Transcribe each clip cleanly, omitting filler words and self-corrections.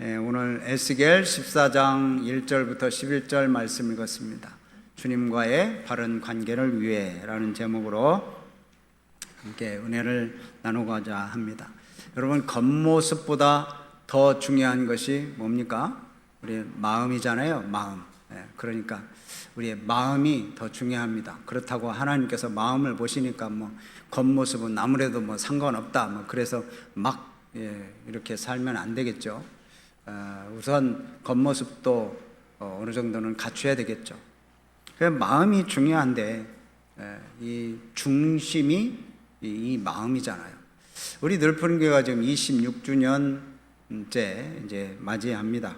오늘 에스겔 14장 1절부터 11절 말씀 읽었습니다. 주님과의 바른 관계를 위해라는 제목으로 함께 은혜를 나누고자 합니다. 여러분, 겉모습보다 더 중요한 것이 뭡니까? 우리의 마음이잖아요. 마음. 그러니까 우리의 마음이 더 중요합니다. 그렇다고 하나님께서 마음을 보시니까 겉모습은 아무래도 상관없다. 그래서 막 이렇게 살면 안 되겠죠. 우선 겉모습도 어느 정도는 갖춰야 되겠죠. 마음이 중요한데 이 중심이 이 마음이잖아요. 우리 늘푸른교회가 지금 26주년째 이제 맞이합니다.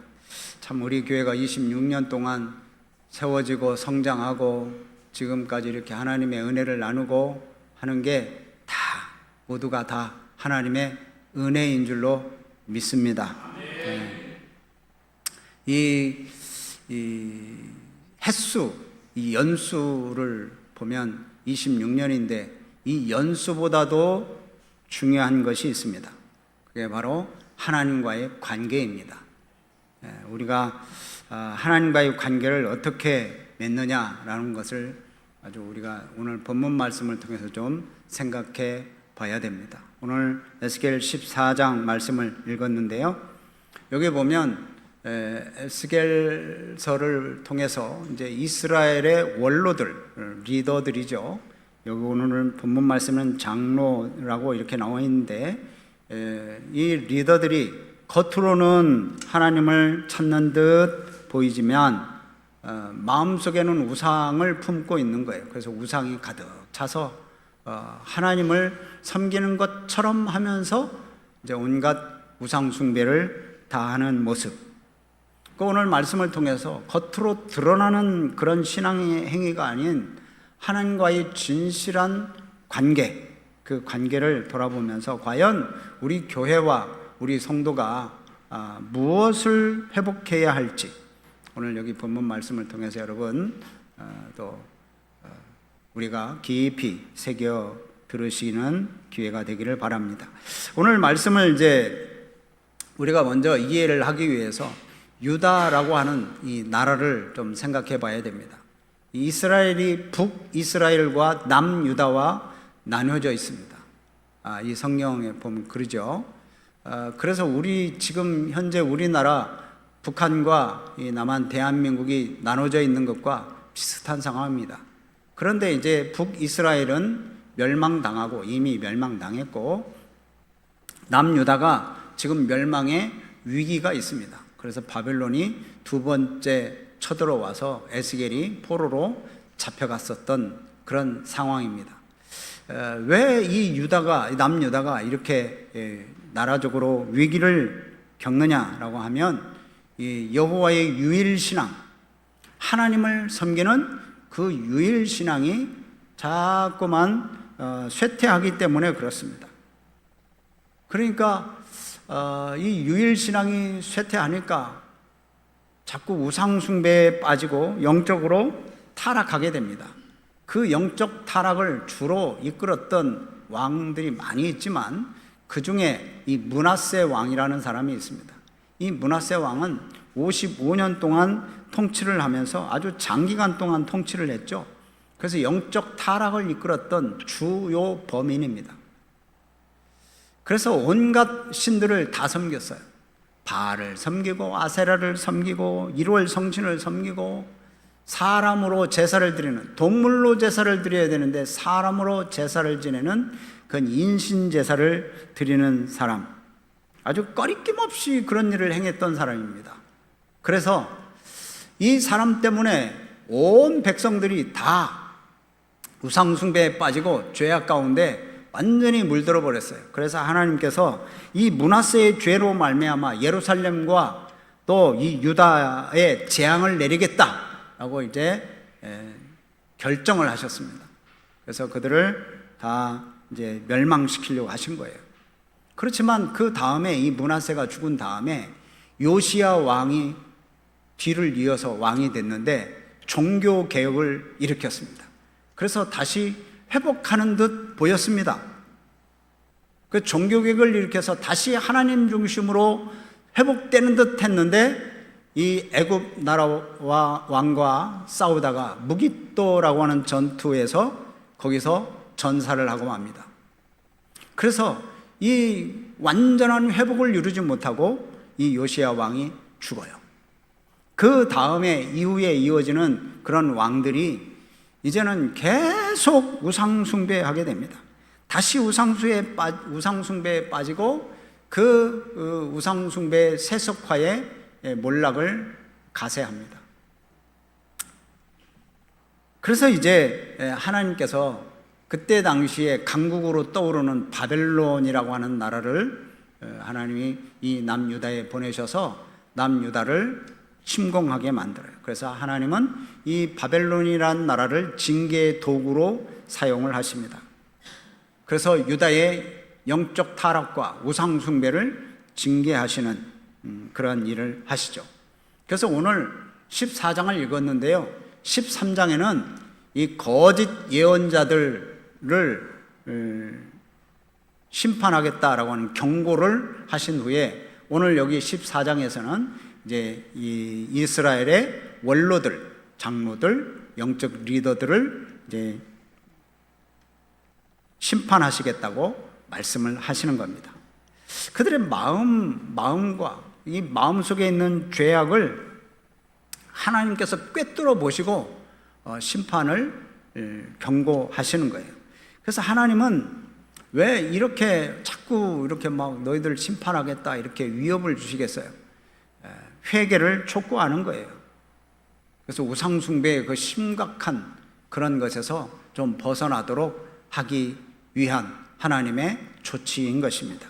참 우리 교회가 26년 동안 세워지고 성장하고 지금까지 이렇게 하나님의 은혜를 나누고 하는 게 다 모두가 다 하나님의 은혜인 줄로 믿습니다. 이 횟수, 이 연수를 보면 26년인데 이 연수보다도 중요한 것이 있습니다. 그게 바로 하나님과의 관계입니다. 우리가 하나님과의 관계를 어떻게 맺느냐라는 것을 아주 우리가 오늘 본문 말씀을 통해서 좀 생각해 봐야 됩니다. 오늘 에스겔 14장 말씀을 읽었는데요. 여기 보면 에스겔서를 통해서 이제 이스라엘의 원로들, 리더들이죠. 여기 오늘 본문 말씀은 장로라고 이렇게 나와 있는데 이 리더들이 겉으로는 하나님을 찾는 듯 보이지만 마음속에는 우상을 품고 있는 거예요. 그래서 우상이 가득 차서 하나님을 섬기는 것처럼 하면서 이제 온갖 우상 숭배를 다 하는 모습. 오늘 말씀을 통해서 겉으로 드러나는 그런 신앙의 행위가 아닌 하나님과의 진실한 관계, 그 관계를 돌아보면서 과연 우리 교회와 우리 성도가 무엇을 회복해야 할지 오늘 여기 본문 말씀을 통해서 여러분 또 우리가 깊이 새겨 들으시는 기회가 되기를 바랍니다. 오늘 말씀을 이제 우리가 먼저 이해를 하기 위해서 유다라고 하는 이 나라를 좀 생각해 봐야 됩니다. 이스라엘이 북이스라엘과 남유다와 나뉘어져 있습니다. 이 성경에 보면 그러죠. 그래서 우리 지금 현재 우리나라 북한과 이 남한 대한민국이 나눠져 있는 것과 비슷한 상황입니다. 그런데 이제 북이스라엘은 멸망당하고 이미 멸망당했고 남유다가 지금 멸망의 위기가 있습니다. 그래서 바벨론이 두 번째 쳐들어와서 에스겔이 포로로 잡혀갔었던 그런 상황입니다. 왜 이 유다가, 남유다가 이렇게 나라적으로 위기를 겪느냐라고 하면 이 여호와의 유일신앙, 하나님을 섬기는 그 유일신앙이 자꾸만 쇠퇴하기 때문에 그렇습니다. 그러니까 이 유일신앙이 쇠퇴하니까 자꾸 우상숭배에 빠지고 영적으로 타락하게 됩니다. 그 영적 타락을 주로 이끌었던 왕들이 많이 있지만 그 중에 이 므낫세 왕이라는 사람이 있습니다. 이 므낫세 왕은 55년 동안 통치를 하면서 아주 장기간 동안 통치를 했죠. 그래서 영적 타락을 이끌었던 주요 범인입니다. 그래서 온갖 신들을 다 섬겼어요. 바알을 섬기고 아세라를 섬기고 1월 성신을 섬기고 사람으로 제사를 드리는, 동물로 제사를 드려야 되는데 사람으로 제사를 지내는 그건 인신 제사를 드리는 사람, 아주 꺼리낌 없이 그런 일을 행했던 사람입니다. 그래서 이 사람 때문에 온 백성들이 다 우상 숭배에 빠지고 죄악 가운데 완전히 물들어 버렸어요. 그래서 하나님께서 이 므낫세의 죄로 말미암아 예루살렘과 또 이 유다에 재앙을 내리겠다라고 이제 결정을 하셨습니다. 그래서 그들을 다 이제 멸망시키려고 하신 거예요. 그렇지만 그 다음에 이 므낫세가 죽은 다음에 요시야 왕이 뒤를 이어서 왕이 됐는데 종교 개혁을 일으켰습니다. 그래서 다시 회복하는 듯 보였습니다. 그 종교개혁을 일으켜서 다시 하나님 중심으로 회복되는 듯 했는데 이 애굽 나라와 왕과 싸우다가 무깃도라고 하는 전투에서 거기서 전사를 하고 맙니다. 그래서 이 완전한 회복을 이루지 못하고 이 요시야 왕이 죽어요. 그 다음에 이후에 이어지는 그런 왕들이 이제는 계속 우상숭배하게 됩니다. 다시 우상숭배에 빠지고 그 우상숭배 세속화에 몰락을 가세합니다. 그래서 이제 하나님께서 그때 당시에 강국으로 떠오르는 바벨론이라고 하는 나라를 하나님이 이 남유다에 보내셔서 남유다를 침공하게 만들어요. 그래서 하나님은 이 바벨론이라는 나라를 징계의 도구로 사용을 하십니다. 그래서 유다의 영적 타락과 우상 숭배를 징계하시는 그런 일을 하시죠. 그래서 오늘 14장을 읽었는데요, 13장에는 이 거짓 예언자들을 심판하겠다라고 하는 경고를 하신 후에 오늘 여기 14장에서는 이제 이 이스라엘의 원로들, 장로들, 영적 리더들을 이제 심판하시겠다고 말씀을 하시는 겁니다. 그들의 마음과 이 마음 속에 있는 죄악을 하나님께서 꿰뚫어 보시고 심판을 경고하시는 거예요. 그래서 하나님은 왜 이렇게 자꾸 이렇게 막 너희들 심판하겠다 이렇게 위협을 주시겠어요? 회개를 촉구하는 거예요. 그래서 우상숭배의 그 심각한 그런 것에서 좀 벗어나도록 하기 위한 하나님의 조치인 것입니다.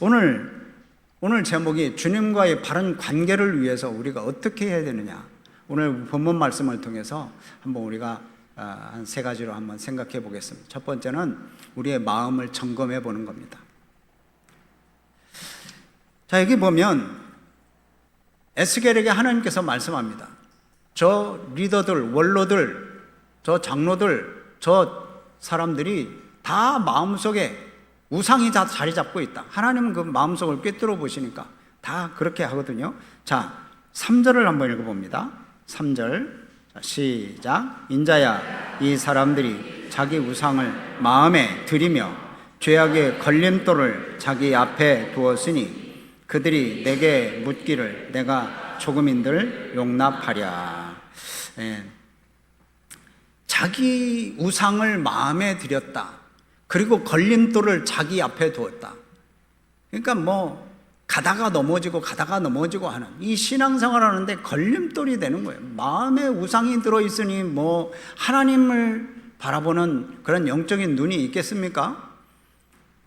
오늘 제목이 주님과의 바른 관계를 위해서 우리가 어떻게 해야 되느냐. 오늘 본문 말씀을 통해서 한번 우리가 한 세 가지로 한번 생각해 보겠습니다. 첫 번째는 우리의 마음을 점검해 보는 겁니다. 자, 여기 보면 에스겔에게 하나님께서 말씀합니다. 저 리더들, 원로들, 저 장로들, 저 사람들이 다 마음속에 우상이 다 자리 잡고 있다. 하나님은 그 마음속을 꿰뚫어 보시니까 다 그렇게 하거든요. 자, 3절을 한번 읽어봅니다. 3절 시작. 인자야, 이 사람들이 자기 우상을 마음에 들이며 죄악의 걸림돌을 자기 앞에 두었으니 그들이 내게 묻기를 내가 조금인들 용납하랴. 자기 우상을 마음에 들였다. 그리고 걸림돌을 자기 앞에 두었다. 그러니까 뭐 가다가 넘어지고 하는 이 신앙생활 하는데 걸림돌이 되는 거예요. 마음에 우상이 들어있으니 뭐 하나님을 바라보는 그런 영적인 눈이 있겠습니까?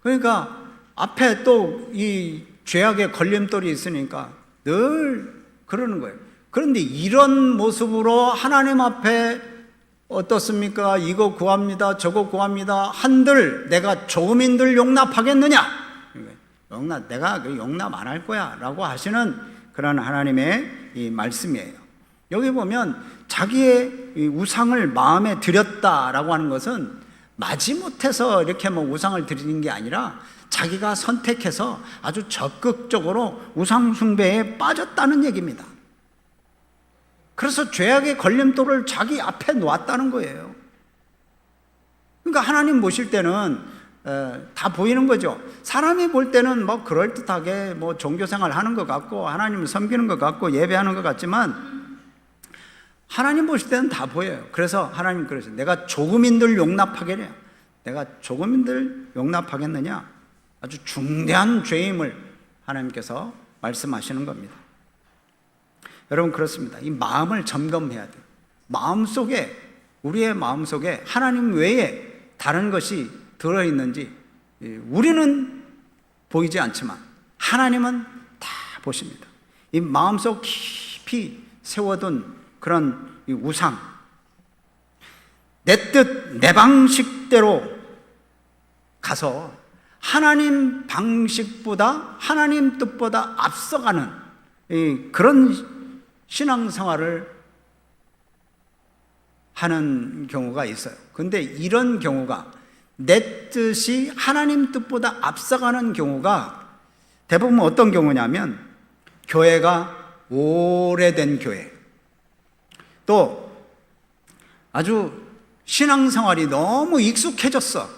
그러니까 앞에 또 이 죄악의 걸림돌이 있으니까 늘 그러는 거예요. 그런데 이런 모습으로 하나님 앞에 어떻습니까? 이거 구합니다, 저거 구합니다 한들 내가 조금인들 용납하겠느냐? 내가 용납 안 할 거야 라고 하시는 그런 하나님의 이 말씀이에요. 여기 보면 자기의 이 우상을 마음에 들였다라고 하는 것은 마지못해서 이렇게 뭐 우상을 드리는 게 아니라 자기가 선택해서 아주 적극적으로 우상 숭배에 빠졌다는 얘기입니다. 그래서 죄악의 걸림돌을 자기 앞에 놓았다는 거예요. 그러니까 하나님 보실 때는 다 보이는 거죠. 사람이 볼 때는 뭐 그럴듯하게 뭐 종교생활 하는 것 같고 하나님을 섬기는 것 같고 예배하는 것 같지만 하나님 보실 때는 다 보여요. 그래서 하나님 그러세요. 내가 조금인들 용납하겠냐? 내가 조금인들 용납하겠느냐? 아주 중대한 죄임을 하나님께서 말씀하시는 겁니다. 여러분 그렇습니다. 이 마음을 점검해야 돼요. 마음속에, 우리의 마음속에 하나님 외에 다른 것이 들어있는지 우리는 보이지 않지만 하나님은 다 보십니다. 이 마음속 깊이 세워둔 그런 이 우상, 내 뜻, 내 방식대로 가서 하나님 방식보다 하나님 뜻보다 앞서가는 그런 신앙생활을 하는 경우가 있어요. 그런데 이런 경우가 내 뜻이 하나님 뜻보다 앞서가는 경우가 대부분 어떤 경우냐면 교회가 오래된 교회, 또 아주 신앙생활이 너무 익숙해졌어.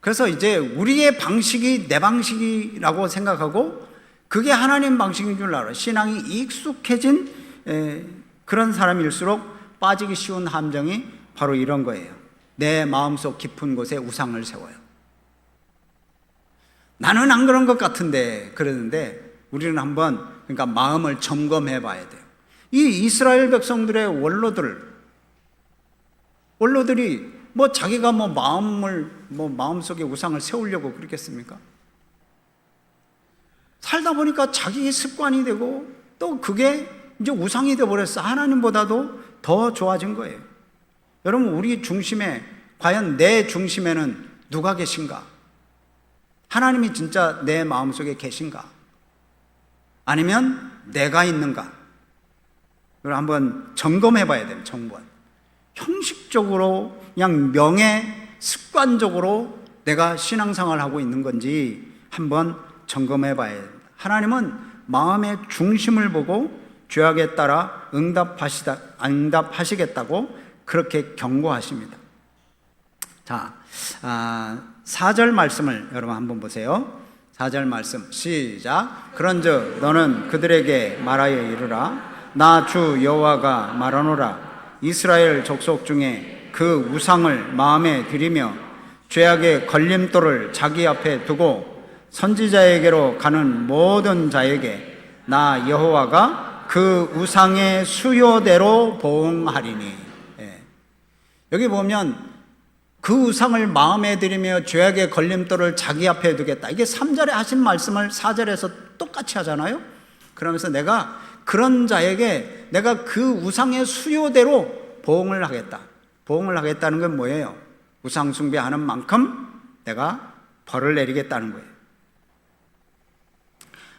그래서 이제 우리의 방식이 내 방식이라고 생각하고 그게 하나님 방식인 줄 알아. 신앙이 익숙해진 그런 사람일수록 빠지기 쉬운 함정이 바로 이런 거예요. 내 마음속 깊은 곳에 우상을 세워요. 나는 안 그런 것 같은데 그러는데 우리는 한번 그러니까 마음을 점검해 봐야 돼요. 이 이스라엘 백성들의 원로들이 뭐 자기가 뭐 마음속에 우상을 세우려고 그랬겠습니까? 살다 보니까 자기 습관이 되고 또 그게 이제 우상이 되어 버렸어. 하나님보다도 더 좋아진 거예요. 여러분, 우리 중심에 과연 내 중심에는 누가 계신가? 하나님이 진짜 내 마음속에 계신가? 아니면 내가 있는가? 그걸 한번 점검해 봐야 돼요. 점검. 형식적으로 그냥 습관적으로 내가 신앙생활을 하고 있는 건지 한번 점검해 봐야 돼요. 하나님은 마음의 중심을 보고 죄악에 따라 응답하시겠다고 그렇게 경고하십니다. 자, 4절 말씀을 여러분 한번 보세요. 4절 말씀 시작. 그런즉 너는 그들에게 말하여 이르라. 나 주 여호와가 말하노라. 이스라엘 족속 중에 그 우상을 마음에 들이며 죄악의 걸림돌을 자기 앞에 두고 선지자에게로 가는 모든 자에게 나 여호와가 그 우상의 수요대로 보응하리니. 여기 보면 그 우상을 마음에 들이며 죄악의 걸림돌을 자기 앞에 두겠다. 이게 3절에 하신 말씀을 4절에서 똑같이 하잖아요. 그러면서 내가 그런 자에게 내가 그 우상의 수요대로 보응을 하겠다. 보응을 하겠다는 건 뭐예요? 우상 숭배하는 만큼 내가 벌을 내리겠다는 거예요.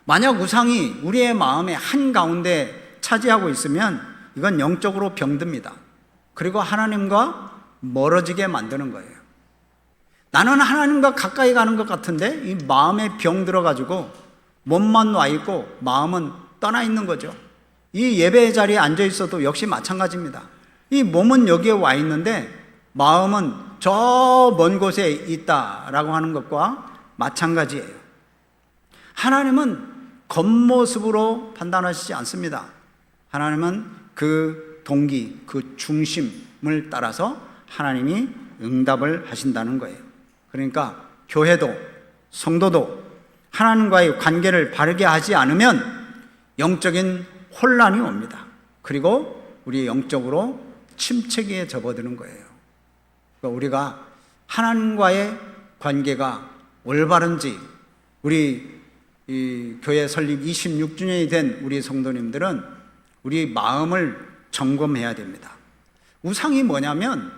만약 우상이 우리의 마음의 한가운데 차지하고 있으면 이건 영적으로 병듭니다. 그리고 하나님과 멀어지게 만드는 거예요. 나는 하나님과 가까이 가는 것 같은데 이 마음에 병 들어가지고 몸만 와 있고 마음은 떠나 있는 거죠. 이 예배 자리에 앉아 있어도 역시 마찬가지입니다. 이 몸은 여기에 와 있는데 마음은 저 먼 곳에 있다라고 하는 것과 마찬가지예요. 하나님은 겉모습으로 판단하시지 않습니다. 하나님은 그 동기, 그 중심을 따라서 하나님이 응답을 하신다는 거예요. 그러니까 교회도 성도도 하나님과의 관계를 바르게 하지 않으면 영적인 혼란이 옵니다. 그리고 우리 영적으로 침체기에 접어드는 거예요. 그러니까 우리가 하나님과의 관계가 올바른지, 우리 이 교회 설립 26주년이 된 우리 성도님들은 우리 마음을 점검해야 됩니다. 우상이 뭐냐면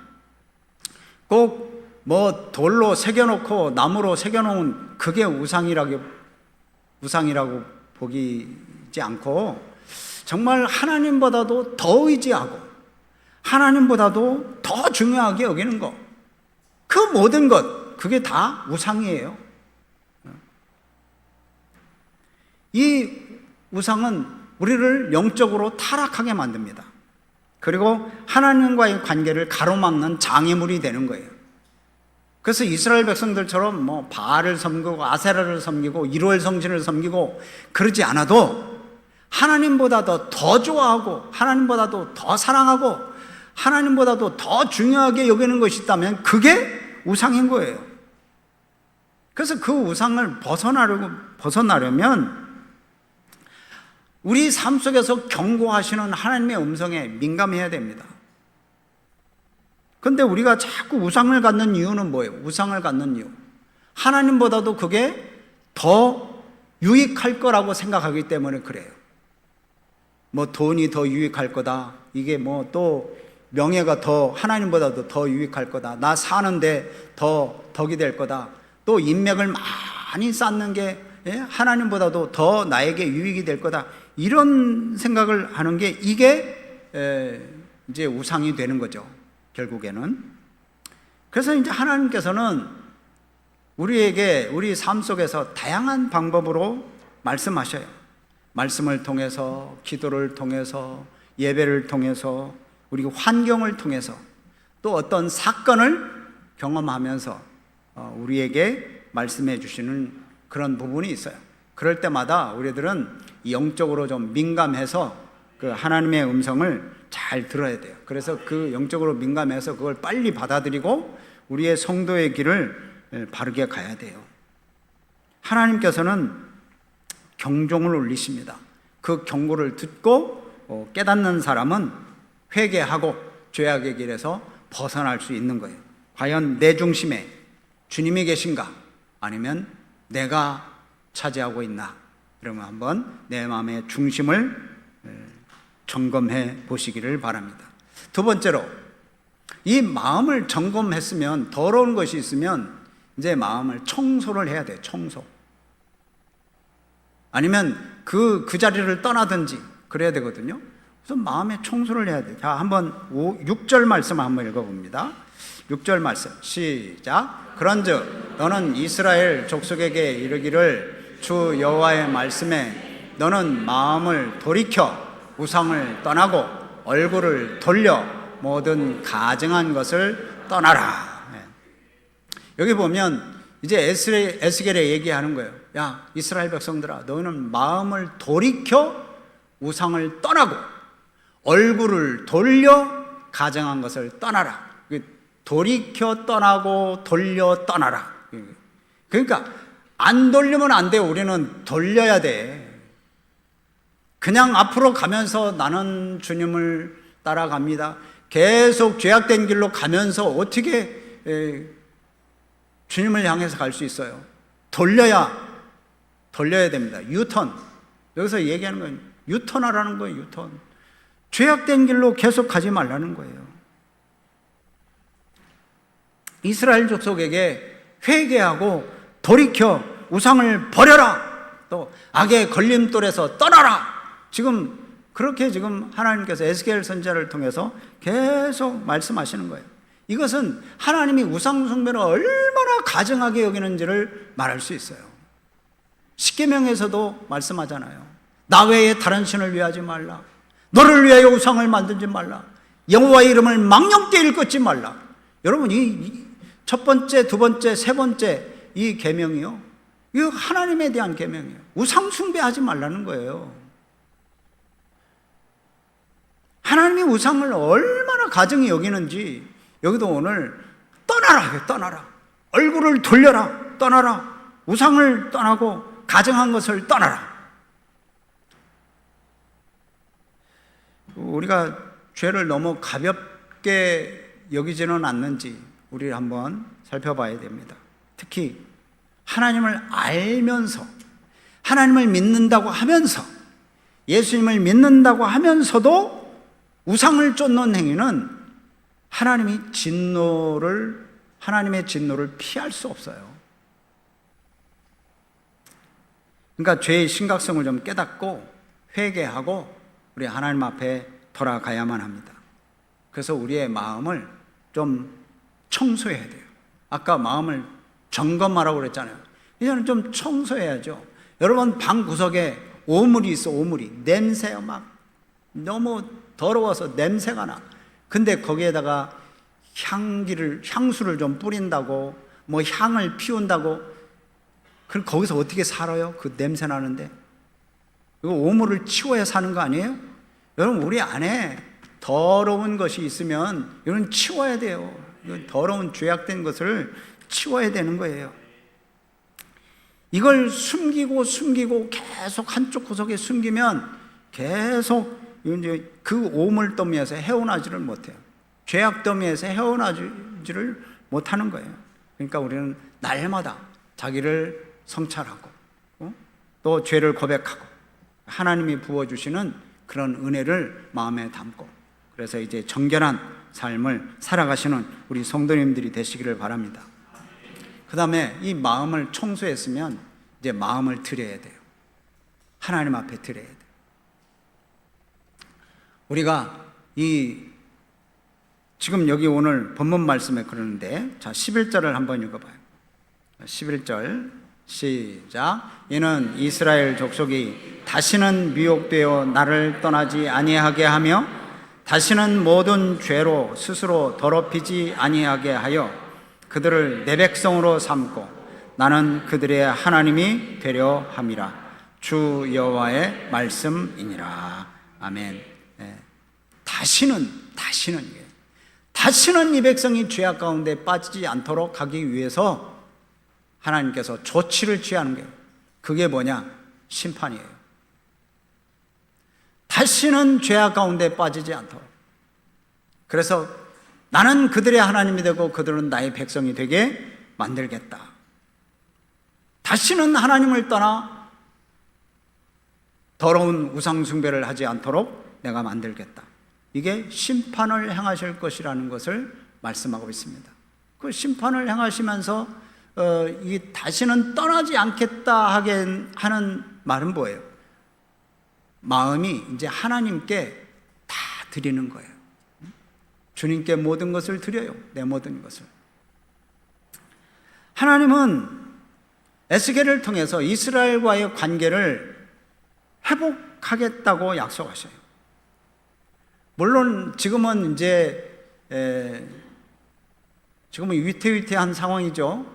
꼭 뭐 돌로 새겨놓고 나무로 새겨놓은 그게 우상이라고 보기지 않고 정말 하나님보다도 더 의지하고 하나님보다도 더 중요하게 여기는 것, 그 모든 것, 그게 다 우상이에요. 이 우상은 우리를 영적으로 타락하게 만듭니다. 그리고 하나님과의 관계를 가로막는 장애물이 되는 거예요. 그래서 이스라엘 백성들처럼 뭐 바알을 섬기고 아세라를 섬기고 일월 성신을 섬기고 그러지 않아도 하나님보다도 더 좋아하고 하나님보다도 더 사랑하고 하나님보다도 더 중요하게 여기는 것이 있다면 그게 우상인 거예요. 그래서 그 우상을 벗어나려면 우리 삶 속에서 경고하시는 하나님의 음성에 민감해야 됩니다. 그런데 우리가 자꾸 우상을 갖는 이유는 뭐예요? 우상을 갖는 이유, 하나님보다도 그게 더 유익할 거라고 생각하기 때문에 그래요. 뭐 돈이 더 유익할 거다, 이게 뭐 또 명예가 더 하나님보다도 더 유익할 거다, 나 사는데 더 덕이 될 거다, 또 인맥을 많이 쌓는 게 하나님보다도 더 나에게 유익이 될 거다, 이런 생각을 하는 게 이게 이제 우상이 되는 거죠, 결국에는. 그래서 이제 하나님께서는 우리에게 우리 삶 속에서 다양한 방법으로 말씀하셔요. 말씀을 통해서, 기도를 통해서, 예배를 통해서, 우리 환경을 통해서, 또 어떤 사건을 경험하면서 우리에게 말씀해 주시는 그런 부분이 있어요. 그럴 때마다 우리들은 영적으로 좀 민감해서 그 하나님의 음성을 잘 들어야 돼요. 그래서 그 영적으로 민감해서 그걸 빨리 받아들이고 우리의 성도의 길을 바르게 가야 돼요. 하나님께서는 경종을 울리십니다. 그 경고를 듣고 깨닫는 사람은 회개하고 죄악의 길에서 벗어날 수 있는 거예요. 과연 내 중심에 주님이 계신가? 아니면 내가 차지하고 있나? 그러면 한번 내 마음의 중심을 점검해 보시기를 바랍니다. 두 번째로, 이 마음을 점검했으면, 더러운 것이 있으면 이제 마음을 청소를 해야 돼요. 청소. 아니면 그 자리를 떠나든지 그래야 되거든요. 그래서 마음의 청소를 해야 돼요. 자, 한번 6절 말씀 한번 읽어봅니다. 6절 말씀 시작. 그런즉 너는 이스라엘 족속에게 이르기를 주 여호와의 말씀에 너는 마음을 돌이켜 우상을 떠나고 얼굴을 돌려 모든 가증한 것을 떠나라. 여기 보면 이제 에스겔에 얘기하는 거예요. 야, 이스라엘 백성들아, 너희는 마음을 돌이켜 우상을 떠나고 얼굴을 돌려 가증한 것을 떠나라. 돌이켜 떠나고 돌려 떠나라. 그러니까 안 돌리면 안 돼요. 우리는 돌려야 돼. 그냥 앞으로 가면서 나는 주님을 따라갑니다. 계속 죄악된 길로 가면서 어떻게 주님을 향해서 갈 수 있어요? 돌려야 됩니다. 유턴. 여기서 얘기하는 건 유턴하라는 거예요. 유턴. 죄악된 길로 계속 가지 말라는 거예요. 이스라엘 족속에게 회개하고 돌이켜 우상을 버려라. 또 악의 걸림돌에서 떠나라. 지금 그렇게 지금 하나님께서 에스겔 선지자를 통해서 계속 말씀하시는 거예요. 이것은 하나님이 우상 숭배를 얼마나 가증하게 여기는지를 말할 수 있어요. 십계명에서도 말씀하잖아요. 나 외에 다른 신을 위하지 말라. 너를 위하여 우상을 만들지 말라. 여호와의 이름을 망령되이 일컫지 말라. 여러분, 이 첫 번째, 두 번째, 세 번째 이 계명이요, 이거 하나님에 대한 계명이에요. 우상 숭배하지 말라는 거예요. 하나님이 우상을 얼마나 가증히 여기는지 여기도 오늘 떠나라, 떠나라. 얼굴을 돌려라, 떠나라. 우상을 떠나고 가증한 것을 떠나라. 우리가 죄를 너무 가볍게 여기지는 않는지 우리를 한번 살펴봐야 됩니다. 특히 하나님을 알면서, 하나님을 믿는다고 하면서, 예수님을 믿는다고 하면서도 우상을 쫓는 행위는 하나님의 진노를 피할 수 없어요. 그러니까 죄의 심각성을 좀 깨닫고 회개하고 우리 하나님 앞에 돌아가야만 합니다. 그래서 우리의 마음을 좀 청소해야 돼요. 아까 마음을 점검하라고 그랬잖아요. 이제는 좀 청소해야죠. 여러분, 방 구석에 오물이 있어. 오물이 냄새가 막 너무 더러워서 냄새가 나. 근데 거기에다가 향수를 좀 뿌린다고, 뭐 향을 피운다고, 그럼 거기서 어떻게 살아요? 그 냄새 나는데. 이거 오물을 치워야 사는 거 아니에요? 여러분, 우리 안에 더러운 것이 있으면 이건 치워야 돼요. 이건 더러운 죄악된 것을 치워야 되는 거예요. 이걸 숨기고 계속 한쪽 구석에 숨기면 계속 이제 그 오물 더미에서 헤어나지를 못해요. 죄악 더미에서 헤어나지를 못하는 거예요. 그러니까 우리는 날마다 자기를 성찰하고 또 죄를 고백하고 하나님이 부어주시는 그런 은혜를 마음에 담고, 그래서 이제 정결한 삶을 살아가시는 우리 성도님들이 되시기를 바랍니다. 그 다음에 이 마음을 청소했으면 이제 마음을 드려야 돼요. 하나님 앞에 드려야 돼요. 우리가 지금 여기 오늘 본문 말씀에 그러는데, 자, 11절을 한번 읽어봐요. 11절 시작. 이는 이스라엘 족속이 다시는 미혹되어 나를 떠나지 아니하게 하며 다시는 모든 죄로 스스로 더럽히지 아니하게 하여 그들을 내 백성으로 삼고 나는 그들의 하나님이 되려 함이라. 주 여호와의 말씀이니라. 아멘. 다시는 이 백성이 죄악 가운데 빠지지 않도록 하기 위해서 하나님께서 조치를 취하는 거예요. 그게 뭐냐? 심판이에요. 다시는 죄악 가운데 빠지지 않도록. 그래서 나는 그들의 하나님이 되고 그들은 나의 백성이 되게 만들겠다. 다시는 하나님을 떠나 더러운 우상 숭배를 하지 않도록 내가 만들겠다. 이게 심판을 행하실 것이라는 것을 말씀하고 있습니다. 그 심판을 행하시면서 이 다시는 떠나지 않겠다 하게 하는 말은 뭐예요? 마음이 이제 하나님께 다 드리는 거예요. 주님께 모든 것을 드려요. 내 모든 것을. 하나님은 에스겔을 통해서 이스라엘과의 관계를 회복하겠다고 약속하셔요. 물론 지금은 이제 지금은 위태위태한 상황이죠.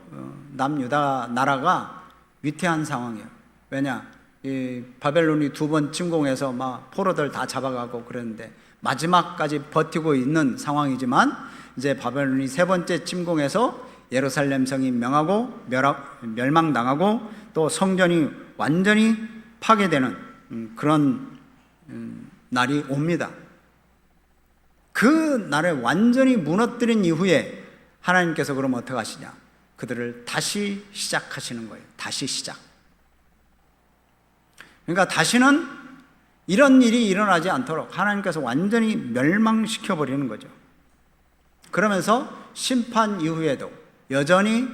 남유다 나라가 위태한 상황이에요. 왜냐? 이 바벨론이 2번 침공해서 막 포로들 다 잡아가고 그랬는데 마지막까지 버티고 있는 상황이지만 이제 바벨론이 3번째 침공해서 예루살렘 성이 명하고 멸망당하고 또 성전이 완전히 파괴되는 그런 날이 옵니다. 그 날에 완전히 무너뜨린 이후에 하나님께서 그럼 어떻게 하시냐? 그들을 다시 시작하시는 거예요. 다시 시작. 그러니까 다시는 이런 일이 일어나지 않도록 하나님께서 완전히 멸망시켜 버리는 거죠. 그러면서 심판 이후에도 여전히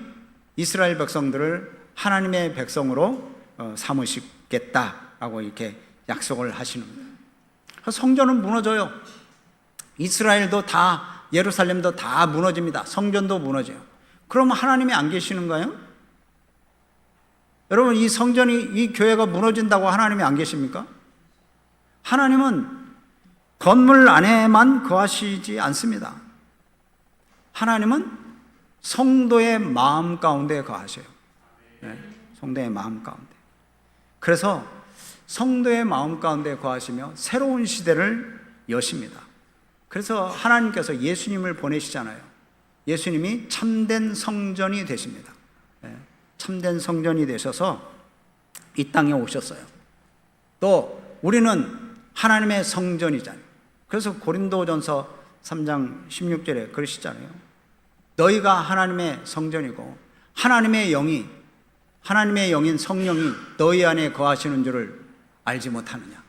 이스라엘 백성들을 하나님의 백성으로 삼으시겠다라고 이렇게 약속을 하시는 거예요. 성전은 무너져요. 이스라엘도 다, 예루살렘도 다 무너집니다. 성전도 무너져요. 그럼 하나님이 안 계시는 거예요? 여러분, 이 성전이, 이 교회가 무너진다고 하나님이 안 계십니까? 하나님은 건물 안에만 거하시지 않습니다. 하나님은 성도의 마음 가운데 거하셔요. 성도의 마음 가운데. 그래서 성도의 마음 가운데 거하시며 새로운 시대를 여십니다. 그래서 하나님께서 예수님을 보내시잖아요. 예수님이 참된 성전이 되십니다. 참된 성전이 되셔서 이 땅에 오셨어요. 또 우리는 하나님의 성전이잖아요. 그래서 고린도전서 3장 16절에 그러시잖아요. 너희가 하나님의 성전이고 하나님의 영인 성령이 너희 안에 거하시는 줄을 알지 못하느냐.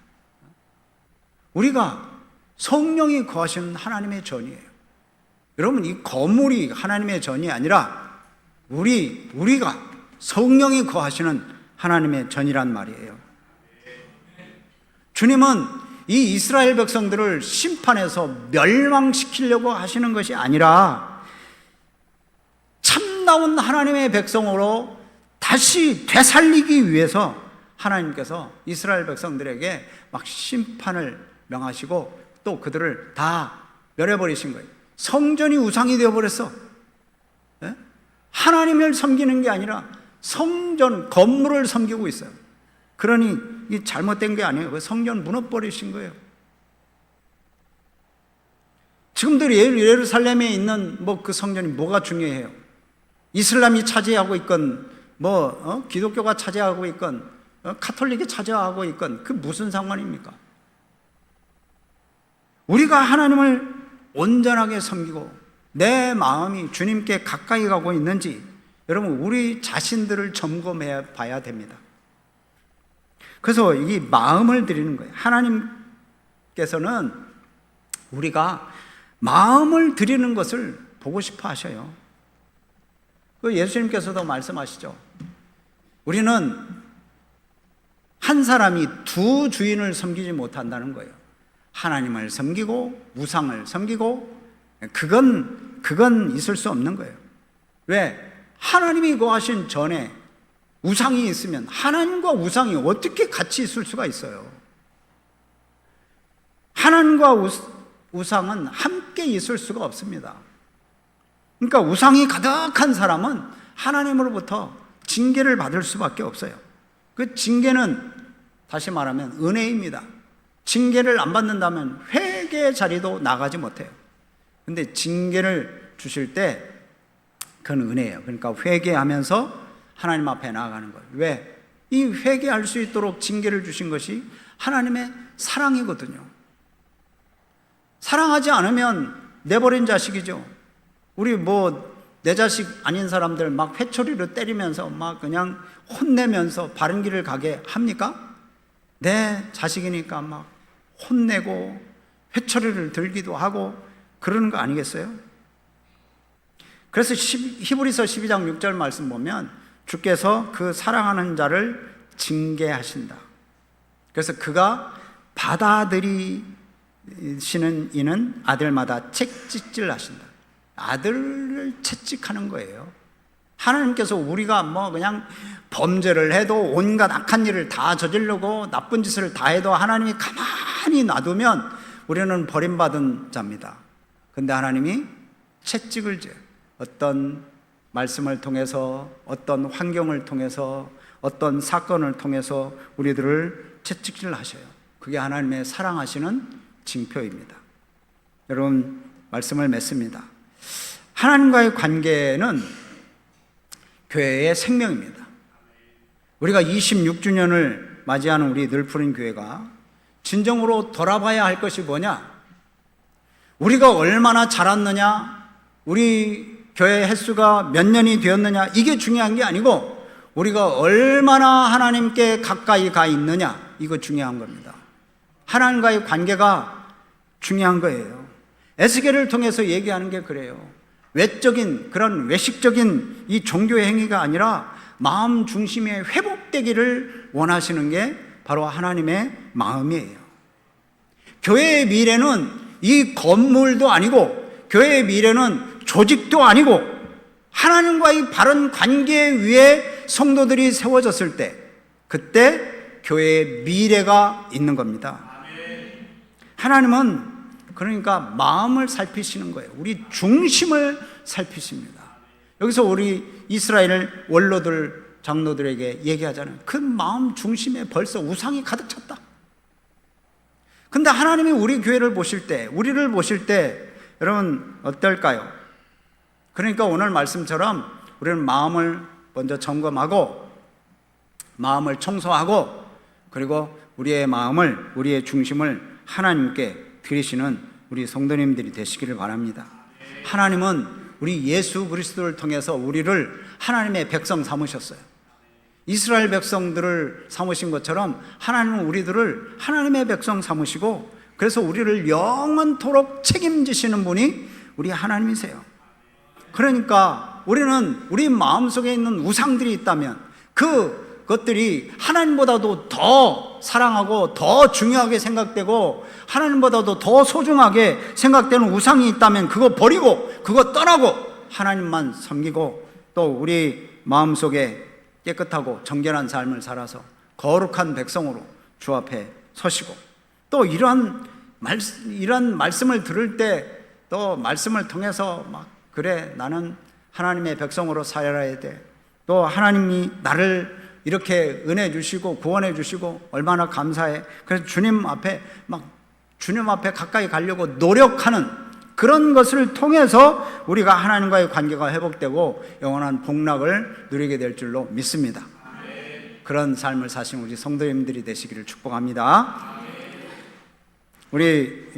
우리가 성령이 거하시는 하나님의 전이에요. 여러분, 이 건물이 하나님의 전이 아니라 우리가 성령이 거하시는 하나님의 전이란 말이에요. 주님은 이 이스라엘 백성들을 심판해서 멸망시키려고 하시는 것이 아니라 참다운 하나님의 백성으로 다시 되살리기 위해서 하나님께서 이스라엘 백성들에게 막 심판을 명하시고 또 그들을 다 멸해버리신 거예요. 성전이 우상이 되어버렸어. 하나님을 섬기는 게 아니라 성전, 건물을 섬기고 있어요. 그러니 이 잘못된 게 아니에요. 그 성전 무너버리신 거예요. 지금도 예루살렘에 있는 그 성전이 뭐가 중요해요? 이슬람이 차지하고 있건 기독교가 차지하고 있건 카톨릭이 차지하고 있건 그 무슨 상관입니까? 우리가 하나님을 온전하게 섬기고 내 마음이 주님께 가까이 가고 있는지 여러분 우리 자신들을 점검해 봐야 됩니다. 그래서 이 마음을 드리는 거예요. 하나님께서는 우리가 마음을 드리는 것을 보고 싶어 하셔요. 예수님께서도 말씀하시죠. 우리는 한 사람이 두 주인을 섬기지 못한다는 거예요. 하나님을 섬기고 우상을 섬기고 그건 있을 수 없는 거예요. 왜? 하나님이 거하신 전에 우상이 있으면 하나님과 우상이 어떻게 같이 있을 수가 있어요? 하나님과 우상은 함께 있을 수가 없습니다. 그러니까 우상이 가득한 사람은 하나님으로부터 징계를 받을 수밖에 없어요. 그 징계는 다시 말하면 은혜입니다. 징계를 안 받는다면 회개의 자리도 나가지 못해요. 근데 징계를 주실 때 그건 은혜예요. 그러니까 회개하면서 하나님 앞에 나아가는 거예요. 왜? 이 회개할 수 있도록 징계를 주신 것이 하나님의 사랑이거든요. 사랑하지 않으면 내버린 자식이죠. 우리 내 자식 아닌 사람들 막 회초리로 때리면서 막 그냥 혼내면서 바른 길을 가게 합니까? 내 자식이니까 막 혼내고 회초리를 들기도 하고 그러는 거 아니겠어요? 그래서 히브리서 12장 6절 말씀 보면 주께서 그 사랑하는 자를 징계하신다. 그래서 그가 받아들이시는 이는 아들마다 채찍질 하신다. 아들을 채찍하는 거예요. 하나님께서 우리가 그냥 범죄를 해도 온갖 악한 일을 다 저지르고 나쁜 짓을 다 해도 하나님이 가만히 놔두면 우리는 버림받은 자입니다. 근데 하나님이 채찍을 져요. 어떤 말씀을 통해서, 어떤 환경을 통해서, 어떤 사건을 통해서 우리들을 채찍질 하셔요. 그게 하나님의 사랑하시는 징표입니다. 여러분, 말씀을 맺습니다. 하나님과의 관계는 교회의 생명입니다. 우리가 26주년을 맞이하는 우리 늘푸른 교회가 진정으로 돌아봐야 할 것이 뭐냐? 우리가 얼마나 자랐느냐? 우리 교회 횟수가 몇 년이 되었느냐? 이게 중요한 게 아니고 우리가 얼마나 하나님께 가까이 가 있느냐? 이거 중요한 겁니다. 하나님과의 관계가 중요한 거예요. 에스겔을 통해서 얘기하는 게 그래요. 외적인 그런 외식적인 이 종교의 행위가 아니라 마음 중심의 회복되기를 원하시는 게 바로 하나님의 마음이에요. 교회의 미래는 이 건물도 아니고 교회의 미래는 조직도 아니고 하나님과의 바른 관계 위에 성도들이 세워졌을 때 그때 교회의 미래가 있는 겁니다. 하나님은 그러니까 마음을 살피시는 거예요. 우리 중심을 살피십니다. 여기서 우리 이스라엘 원로들, 장로들에게 얘기하잖아요. 그 마음 중심에 벌써 우상이 가득 찼다. 근데 하나님이 우리 교회를 보실 때, 우리를 보실 때 여러분 어떨까요? 그러니까 오늘 말씀처럼 우리는 마음을 먼저 점검하고 마음을 청소하고 그리고 우리의 마음을, 우리의 중심을 하나님께 드리시는 우리 성도님들이 되시기를 바랍니다. 하나님은 우리 예수 그리스도를 통해서 우리를 하나님의 백성 삼으셨어요. 이스라엘 백성들을 삼으신 것처럼 하나님은 우리들을 하나님의 백성 삼으시고 그래서 우리를 영원토록 책임지시는 분이 우리 하나님이세요. 그러니까 우리는 우리 마음속에 있는 우상들이 있다면 그것들이 하나님보다도 더 사랑하고 더 중요하게 생각되고 하나님보다도 더 소중하게 생각되는 우상이 있다면 그거 버리고 그거 떠나고 하나님만 섬기고 또 우리 마음속에 깨끗하고 정결한 삶을 살아서 거룩한 백성으로 주 앞에 서시고 또 이런 말씀을 들을 때 또 말씀을 통해서 막 그래 나는 하나님의 백성으로 살아야 돼. 또 하나님이 나를 이렇게 은혜 주시고 구원해 주시고 얼마나 감사해. 그래서 주님 앞에 가까이 가려고 노력하는 그런 것을 통해서 우리가 하나님과의 관계가 회복되고 영원한 복락을 누리게 될 줄로 믿습니다. 그런 삶을 사신 우리 성도님들이 되시기를 축복합니다. 우리